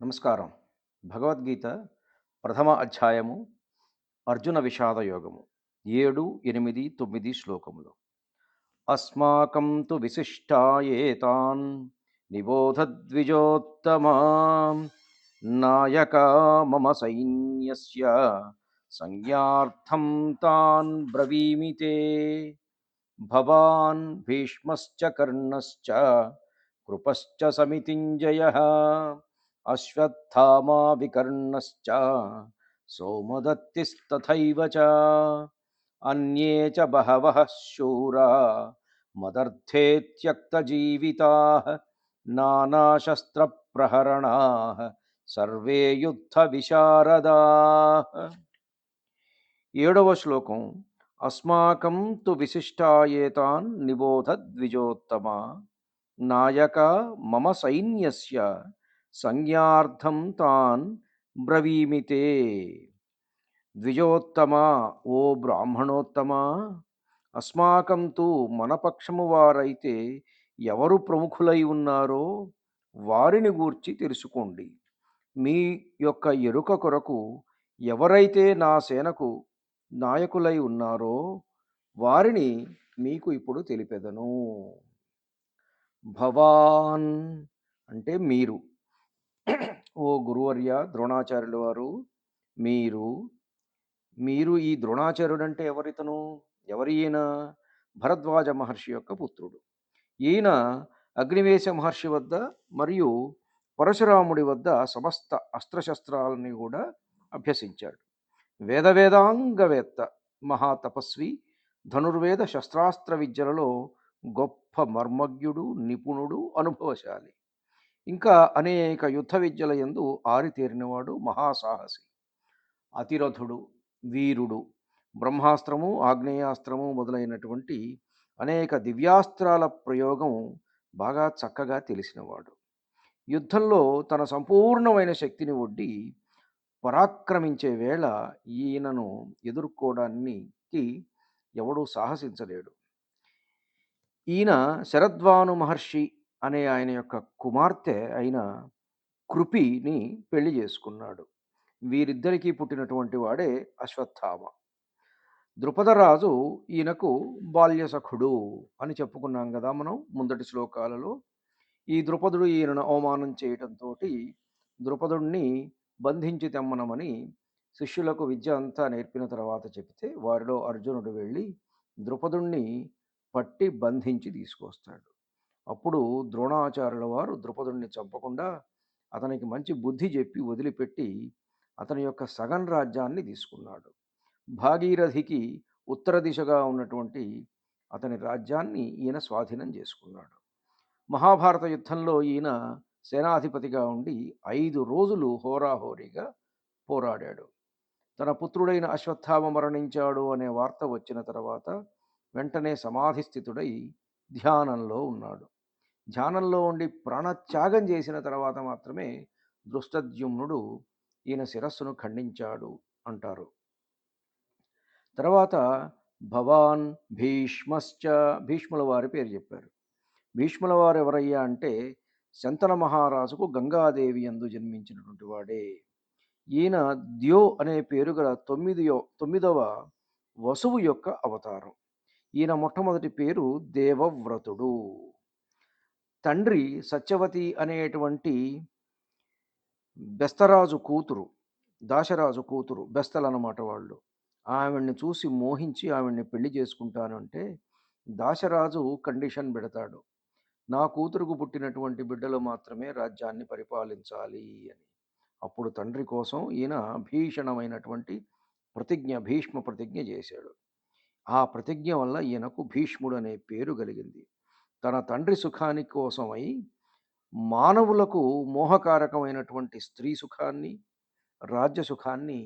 నమస్కారం. భగవద్గీత ప్రథమ అధ్యాయము అర్జున విషాద యోగము 7, 8, 9 శ్లోకములు. అస్మాకం తు విశిష్టాయేతాన్ నిబోధ ద్విజోత్తమా నాయకా మమ సైన్యస్య సంజ్ఞార్థం తాన్ బ్రవీమి తే. భవాన్ భీష్మశ్చ కర్ణశ్చ కృపశ్చ సమితింజయః అశ్వత్థామా వికర్ణశ్చ సోమదత్తిస్తథైవ చ అన్యే చ బహవః శూరా మదర్థే త్యక్తజీవితాః నానాశస్త్రప్రహరణాః సర్వే యుద్ధ విశారదాః. 7వ శ్లోకం. అస్మాకం తు విశిష్టాయేతాన్ నిబోధ ద్విజోత్తమా నాయక మమ సైన్యస్య సంజ్ఞార్థం తాన్ బ్రవీమి తే. ద్విజోత్తమా, ఓ బ్రాహ్మణోత్తమా, అస్మాకం తు మన పక్షము వారైతే ఎవరు ప్రముఖులై ఉన్నారో వారిని గూర్చి తెలుసుకోండి. మీ యొక్క ఎరుక కొరకు ఎవరైతే నా సేనకు నాయకులై ఉన్నారో వారిని మీకు ఇప్పుడు తెలిపెదను. భవాన్ అంటే మీరు. ఓ గురువర్య ద్రోణాచార్యుల వారు, మీరు మీరు ఈ ద్రోణాచార్యుడు అంటే ఎవరితను? ఎవరి ఈయన? భరద్వాజ మహర్షి యొక్క పుత్రుడు. ఈయన అగ్నివేశ మహర్షి వద్ద మరియు పరశురాముడి వద్ద సమస్త అస్త్రశస్త్రాలని కూడా అభ్యసించాడు. వేదాంగవేత్త, మహాతపస్వి, ధనుర్వేద శస్త్రాస్త్ర విద్యలలో గొప్ప మర్మజ్ఞుడు, నిపుణుడు, అనుభవశాలి. ఇంకా అనేక యుద్ధ విద్యల యందు ఆరితేరినవాడు, మహాసాహసి, అతిరథుడు, వీరుడు. బ్రహ్మాస్త్రము, ఆగ్నేయాస్త్రము మొదలైనటువంటి అనేక దివ్యాస్త్రాల ప్రయోగం బాగా చక్కగా తెలిసినవాడు. యుద్ధంలో తన సంపూర్ణమైన శక్తిని ఒడ్డి పరాక్రమించే వేళ ఈయనను ఎదుర్కోవడానికి ఎవడూ సాహసించలేడు. ఈయన శరద్వాను మహర్షి అనే ఆయన యొక్క కుమార్తె అయిన కృపిని పెళ్లి చేసుకున్నాడు. వీరిద్దరికీ పుట్టినటువంటి వాడే అశ్వత్థామ. ద్రుపదరాజు ఈయనకు బాల్యసఖుడు అని చెప్పుకున్నాం కదా మనం ముందటి శ్లోకాలలో. ఈ ద్రుపదుడు ఈయనను అవమానం చేయటంతో ద్రుపదుణ్ణి బంధించి తెమ్మనమని శిష్యులకు విద్య అంతా నేర్పిన తర్వాత చెబితే వారిలో అర్జునుడు వెళ్ళి ద్రుపదుణ్ణి పట్టి బంధించి తీసుకొస్తాడు. అప్పుడు ద్రోణాచార్యుల వారు ద్రుపదుణ్ణి చంపకుండా అతనికి మంచి బుద్ధి చెప్పి వదిలిపెట్టి అతని యొక్క సగం రాజ్యాన్ని తీసుకున్నాడు. భాగీరథికి ఉత్తర దిశగా ఉన్నటువంటి అతని రాజ్యాన్ని ఈయన స్వాధీనం చేసుకున్నాడు. మహాభారత యుద్ధంలో ఈయన సేనాధిపతిగా ఉండి 5 రోజులు హోరాహోరీగా పోరాడాడు. తన పుత్రుడైన అశ్వత్థామ మరణించాడు అనే వార్త వచ్చిన తర్వాత వెంటనే సమాధిస్థితుడై ధ్యానంలో ఉన్నాడు. ధ్యానంలో ఉండి ప్రాణత్యాగం చేసిన తర్వాత మాత్రమే దృష్టద్యుమ్నుడు ఈయన శిరస్సును ఖండించాడు అంటారు. తర్వాత భవాన్ భీష్మశ్చ, భీష్ముల వారి పేరు చెప్పారు. భీష్ముల వారు ఎవరయ్యా అంటే శంతన మహారాజుకు గంగాదేవి యందు జన్మించినటువంటి వాడే. ఈయన ద్యో అనే పేరు గల 9వ వసువు యొక్క అవతారం. ఈయన మొట్టమొదటి పేరు దేవవ్రతుడు. తండ్రి సత్యవతి అనేటువంటి బెస్తరాజు కూతురు, దాశరాజు కూతురు, బెస్తలన్నమాట వాళ్ళు. ఆవిడ్ని చూసి మోహించి ఆవిడ్ని పెళ్లి చేసుకుంటాను అంటే దాశరాజు కండిషన్ పెడతాడు. నా కూతురుకు పుట్టినటువంటి బిడ్డలు మాత్రమే రాజ్యాన్ని పరిపాలించాలి అని. అప్పుడు తండ్రి కోసం ఈయన భీషణమైనటువంటి భీష్మ ప్రతిజ్ఞ చేశాడు. ఆ ప్రతిజ్ఞ వల్ల ఈయనకు భీష్ముడు అనే పేరు కలిగింది. తన తండ్రి సుఖాని కోసమై మానవులకు మోహకారకమైనటువంటి స్త్రీ సుఖాన్ని, రాజ్య సుఖాన్ని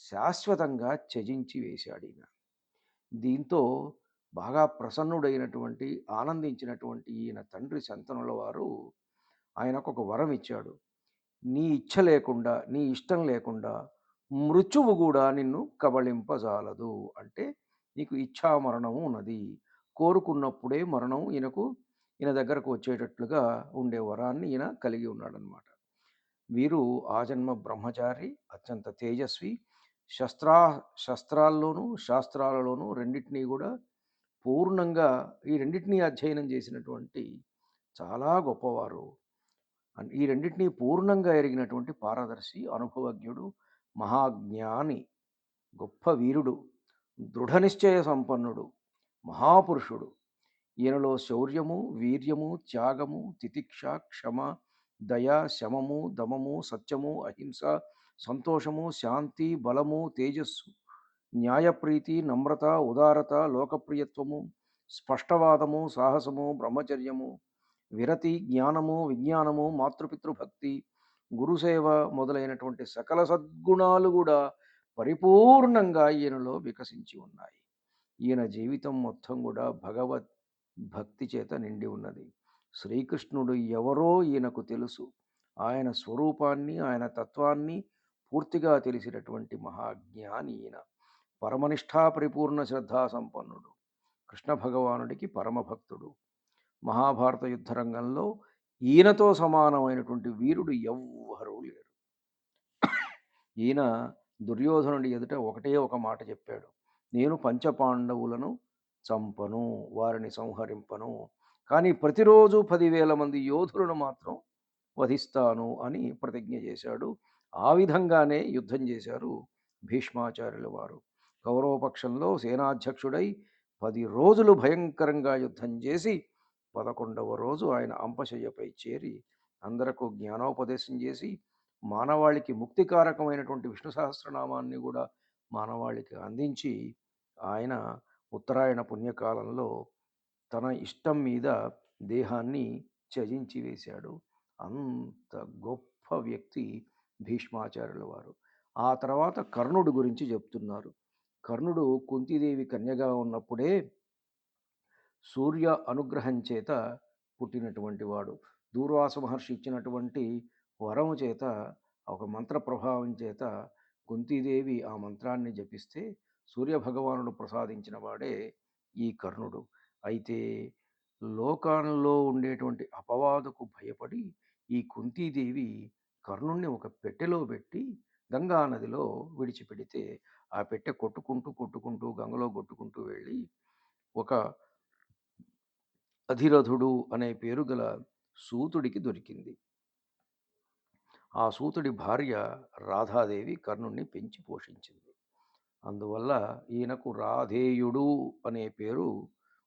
శాశ్వతంగా త్యజించి వేశాడు ఈయన. దీంతో బాగా ప్రసన్నుడైనటువంటి, ఆనందించినటువంటి ఈయన తండ్రి శంతనుల వారు ఆయనకు ఒక వరం ఇచ్చాడు. నీ ఇచ్ఛ లేకుండా, నీ ఇష్టం లేకుండా మృత్యువు కూడా నిన్ను కబళింపజాలదు. అంటే నీకు ఇచ్ఛా మరణము ఉన్నది. కోరుకున్నప్పుడే మరణం ఈయన దగ్గరకు వచ్చేటట్లుగా ఉండే వరాన్ని ఈయన కలిగి ఉన్నాడనమాట. వీరు ఆజన్మ బ్రహ్మచారి, అత్యంత తేజస్వి. శస్త్రా శస్త్రాల్లోనూ, శాస్త్రాలలోనూ రెండిటిని కూడా పూర్ణంగా ఈ రెండిటిని అధ్యయనం చేసినటువంటి చాలా గొప్పవారు. ఈ రెండిటిని పూర్ణంగా ఎరిగినటువంటి పారదర్శి, అనుభవజ్ఞుడు, మహాజ్ఞాని, గొప్ప వీరుడు, దృఢ నిశ్చయ సంపన్నుడు, మహాపురుషుడు. ఈయనలో శౌర్యము, వీర్యము, త్యాగము, తితిక్ష, క్షమ, దయ, శమము, దమము, సత్యము, అహింస, సంతోషము, శాంతి, బలము, తేజస్సు, న్యాయప్రీతి, నమ్రత, ఉదారత, లోకప్రియత్వము, స్పష్టవాదము, సాహసము, బ్రహ్మచర్యము, విరతి, జ్ఞానము, విజ్ఞానము, మాతృపితృభక్తి, గురుసేవ మొదలైనటువంటి సకల సద్గుణాలు కూడా పరిపూర్ణంగా ఈయనలో వికసించి ఉన్నాయి. ఈయన జీవితం మొత్తం కూడా భగవత్ భక్తి చేత నిండి ఉన్నది. శ్రీకృష్ణుడు ఎవరో ఈయనకు తెలుసు. ఆయన స్వరూపాన్ని, ఆయన తత్వాన్ని పూర్తిగా తెలిసినటువంటి మహాజ్ఞాని ఈయన. పరమనిష్టా పరిపూర్ణ శ్రద్ధా సంపన్నుడు, కృష్ణ భగవానుడికి పరమభక్తుడు. మహాభారత యుద్ధరంగంలో ఈయనతో సమానమైనటువంటి వీరుడు ఎవ్వరూ లేరు. ఈయన దుర్యోధనుడి ఎదుట ఒకటే ఒక మాట చెప్పాడు: నేను పంచపాండవులను చంపను, వారిని సంహరింపను, కానీ ప్రతిరోజు 10,000 మంది యోధులను మాత్రం వధిస్తాను అని ప్రతిజ్ఞ చేశాడు. ఆ విధంగానే యుద్ధం చేశారు భీష్మాచార్యుల వారు. కౌరవపక్షంలో సేనాధ్యక్షుడై 10 రోజులు భయంకరంగా యుద్ధం చేసి 11వ రోజు ఆయన అంపశయ్యపై చేరి అందరకు జ్ఞానోపదేశం చేసి మానవాళికి ముక్తికారకమైనటువంటి విష్ణు సహస్రనామాన్ని కూడా మానవాళికి అందించి ఆయన ఉత్తరాయణ పుణ్యకాలంలో తన ఇష్టం మీద దేహాన్ని త్యజించి వేశాడు. అంత గొప్ప వ్యక్తి భీష్మాచార్యుల వారు. ఆ తర్వాత కర్ణుడి గురించి చెప్తున్నారు. కర్ణుడు కుంతీదేవి కన్యగా ఉన్నప్పుడే సూర్య అనుగ్రహం చేత పుట్టినటువంటి వాడు. దూర్వాస మహర్షి ఇచ్చినటువంటి వరము చేత, ఒక మంత్ర ప్రభావం చేత కుంతీదేవి ఆ మంత్రాన్ని జపిస్తే సూర్యభగవానుడు ప్రసాదించిన వాడే ఈ కర్ణుడు. అయితే లోకంలో ఉండేటువంటి అపవాదుకు భయపడి ఈ కుంతీదేవి కర్ణుణ్ణి ఒక పెట్టెలో పెట్టి గంగా నదిలో విడిచిపెడితే ఆ పెట్టె కొట్టుకుంటూ కొట్టుకుంటూ గంగలో కొట్టుకుంటూ వెళ్ళి ఒక అధిరథుడు అనే పేరు గల సూతుడికి దొరికింది. ఆ సూతుడి భార్య రాధాదేవి కర్ణుణ్ణి పెంచి పోషించింది. అందువల్ల ఈయనకు రాధేయుడు అనే పేరు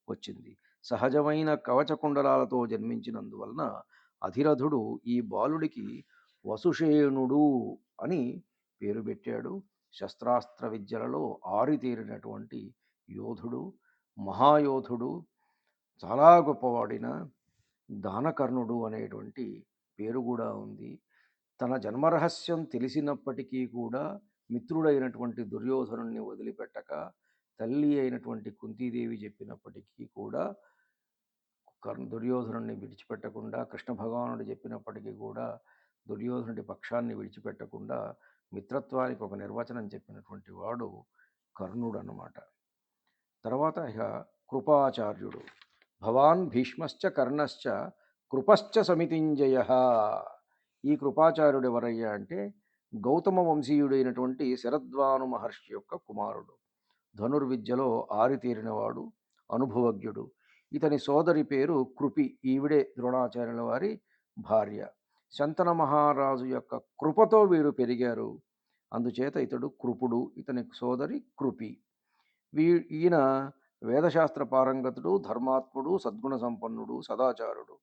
వచ్చింది. సహజమైన కవచ కుండలాలతో జన్మించినందువలన అధిరథుడు ఈ బాలుడికి వసుషేణుడు అని పేరు పెట్టాడు. శస్త్రాస్త్ర విద్యలలో ఆరితేరినటువంటి యోధుడు, మహాయోధుడు, చాలా గొప్పవాడిన దానకర్ణుడు అనేటువంటి పేరు కూడా ఉంది. తన జన్మరహస్యం తెలిసినప్పటికీ కూడా మిత్రుడైనటువంటి దుర్యోధనుణ్ణి వదిలిపెట్టక, తల్లి అయినటువంటి కుంతీదేవి చెప్పినప్పటికీ కూడా దుర్యోధనుడిని విడిచిపెట్టకుండా, కృష్ణ భగవానుడు చెప్పినప్పటికీ కూడా దుర్యోధనుడి పక్షాన్ని విడిచిపెట్టకుండా మిత్రత్వానికి ఒక నిర్వచనం చెప్పినటువంటి వాడు కర్ణుడు అన్నమాట. తర్వాత ఇక కృపాచార్యుడు. భవాన్ భీష్మశ్చ కర్ణశ్చ కృపశ్చ సమితింజయ. ఈ కృపాచార్యుడు ఎవరయ్యా అంటే గౌతమ వంశీయుడైనటువంటి శరద్వాను మహర్షి యొక్క కుమారుడు. ధనుర్విద్యలో ఆరితేరినవాడు, అనుభవజ్ఞుడు. ఇతని సోదరి పేరు కృపి. ఈవిడే ద్రోణాచార్యుల వారి భార్య. శంతన మహారాజు యొక్క కృపతో వీరు పెరిగారు. అందుచేత ఇతడు కృపుడు, ఇతని సోదరి కృపి. ఈయన వేదశాస్త్ర పారంగతుడు, ధర్మాత్ముడు, సద్గుణ సంపన్నుడు, సదాచారుడు.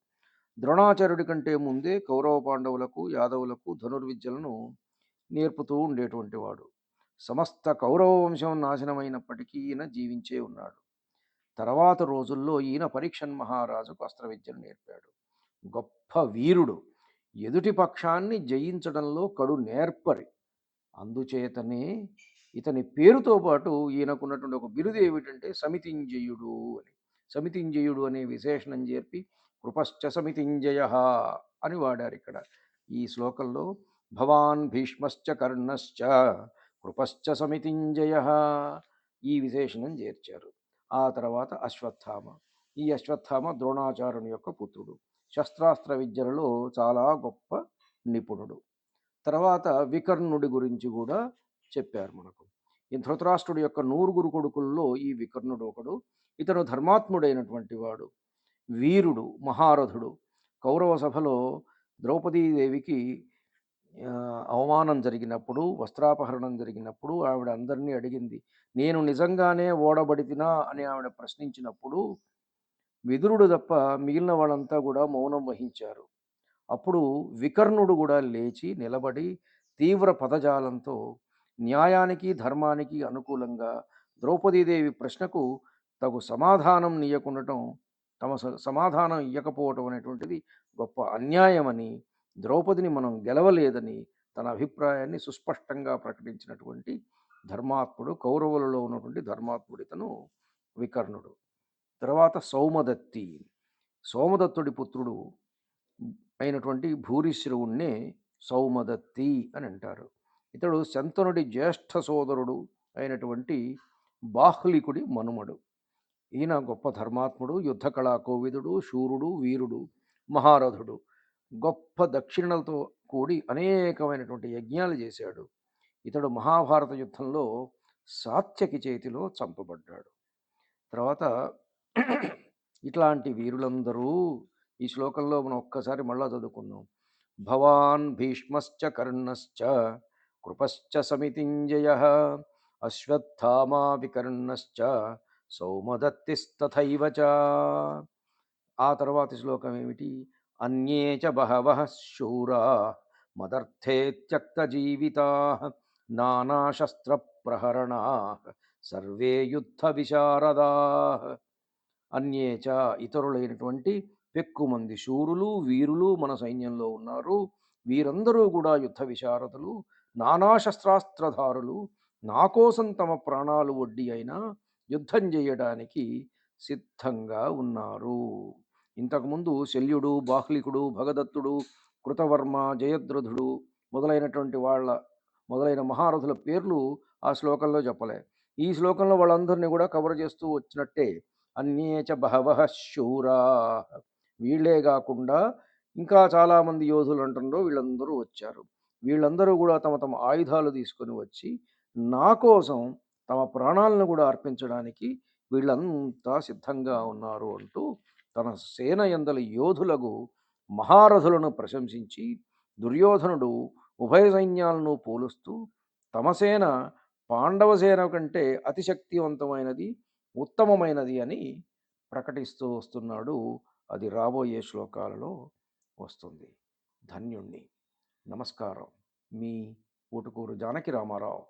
ద్రోణాచార్యుడి కంటే ముందే కౌరవ పాండవులకు, యాదవులకు ధనుర్విద్యలను నేర్పుతూ ఉండేటువంటి వాడు. సమస్త కౌరవ వంశం నాశనమైనప్పటికీ ఈయన జీవించే ఉన్నాడు. తర్వాత రోజుల్లో ఈయన పరీక్షన్ మహారాజుకు అస్త్ర విద్యను నేర్పాడు. గొప్ప వీరుడు, ఎదుటి పక్షాన్ని జయించడంలో కడు నేర్పరి. అందుచేతనే ఇతని పేరుతో పాటు ఈయనకున్నటువంటి ఒక బిరుదు ఏమిటంటే సమితింజయుడు అని. సమితింజయుడు అనే విశేషణం చేర్పి కృపశ్చ సమితింజయ అని వాడారు ఇక్కడ ఈ శ్లోకంలో. భవాన్ భీష్మశ్చ కర్ణశ్చ కృపశ్చ సమితింజయ ఈ విశేషణం చేర్చారు. ఆ తర్వాత అశ్వత్థామ. ఈ అశ్వత్థామ ద్రోణాచార్యుని యొక్క పుత్రుడు. శస్త్రాస్త్ర విద్యలలో చాలా గొప్ప నిపుణుడు. తర్వాత వికర్ణుడి గురించి కూడా చెప్పారు మనకు. ఈ ధృతరాష్ట్రుడి యొక్క నూరుగురు కొడుకుల్లో ఈ వికర్ణుడు ఒకడు. ఇతను ధర్మాత్ముడైనటువంటి వాడు, వీరుడు, మహారథుడు. కౌరవ సభలో ద్రౌపదీదేవికి అవమానం జరిగినప్పుడు, వస్త్రాపహరణం జరిగినప్పుడు ఆవిడ అందరినీ అడిగింది. నేను నిజంగానే ఓడబడితినా అని ఆవిడ ప్రశ్నించినప్పుడు విదురుడు తప్ప మిగిలిన వాళ్ళంతా కూడా మౌనం వహించారు. అప్పుడు వికర్ణుడు కూడా లేచి నిలబడి తీవ్ర పదజాలంతో న్యాయానికి ధర్మానికి అనుకూలంగా ద్రౌపదీదేవి ప్రశ్నకు తగు సమాధానం నీయకుండటం, సమాధానం ఇవ్వకపోవటం అనేటువంటిది గొప్ప అన్యాయమని, ద్రౌపదిని మనం గెలవలేదని తన అభిప్రాయాన్ని సుస్పష్టంగా ప్రకటించినటువంటి ధర్మాత్ముడు, కౌరవులలో ఉన్నటువంటి ధర్మాత్ముడితను వికర్ణుడు. తర్వాత సౌమదత్తి, సోమదత్తుడి పుత్రుడు అయినటువంటి భూరిశ్రవుణ్ణే సౌమదత్తి అని అంటారు. ఇతడు శంతనుడి జ్యేష్ఠ సోదరుడు అయినటువంటి బాహ్లికుడి మనుమడు. ఈయన గొప్ప ధర్మాత్ముడు, యుద్ధ కళా కోవిదుడు, శూరుడు, వీరుడు, మహారథుడు. గొప్ప దక్షిణలతో కూడి అనేకమైనటువంటి యజ్ఞాలు చేశాడు. ఇతడు మహాభారత యుద్ధంలో సాత్యకి చేతిలో చంపబడ్డాడు. తర్వాత ఇట్లాంటి వీరులందరూ ఈ శ్లోకంలో మనం ఒక్కసారి మళ్ళా చదువుకుందాం. భవాన్ భీష్మశ్చ కర్ణశ్చ కృపశ్చ సమితింజయ అశ్వత్థామా వికర్ణశ్చ సౌమదత్తిస్తథైవ చ. ఆ తర్వాతి శ్లోకం ఏమిటి? అన్యే చ బహవః శూరా మదర్థే త్యక్తజీవితా నానాశస్త్ర ప్రహరణా సర్వే యుద్ధ విశారదా. అన్యేచ ఇతరులైనటువంటి పెక్కుమంది శూరులు, వీరులు మన సైన్యంలో ఉన్నారు. వీరందరూ కూడా యుద్ధ విశారదులు, నానా శస్త్రాస్త్రధారులు, నా కోసం తమ ప్రాణాలు ఒడ్డి అయినా యుద్ధం చేయడానికి సిద్ధంగా ఉన్నారు. ఇంతకుముందు శల్యుడు, బాహ్లికుడు, భగదత్తుడు, కృతవర్మ, జయద్రథుడు మొదలైన మహారథుల పేర్లు ఆ శ్లోకంలో చెప్పలే. ఈ శ్లోకంలో వాళ్ళందరినీ కూడా కవర్ చేస్తూ వచ్చినట్టే అన్యేచ బహవః శూరా, వీళ్ళే కాకుండా ఇంకా చాలామంది యోధులు అంటుండ్రో వీళ్ళందరూ వచ్చారు. వీళ్ళందరూ కూడా తమ తమ ఆయుధాలు తీసుకొని వచ్చి నా కోసం తమ ప్రాణాలను కూడా అర్పించడానికి వీళ్ళంతా సిద్ధంగా ఉన్నారు అంటూ తన సేన యందలి యోధులకు మహారథులను ప్రశంసించి, దుర్యోధనుడు ఉభయ సైన్యాలను పోలుస్తూ తమ సేన పాండవ సేన కంటే అతిశక్తివంతమైనది, ఉత్తమమైనది అని ప్రకటిస్తూ వస్తున్నాడు. అది రాబోయే శ్లోకాలలో వస్తుంది. ధన్యుణ్ణి. నమస్కారం. మీ ఊటుకూరు జానకి రామారావు.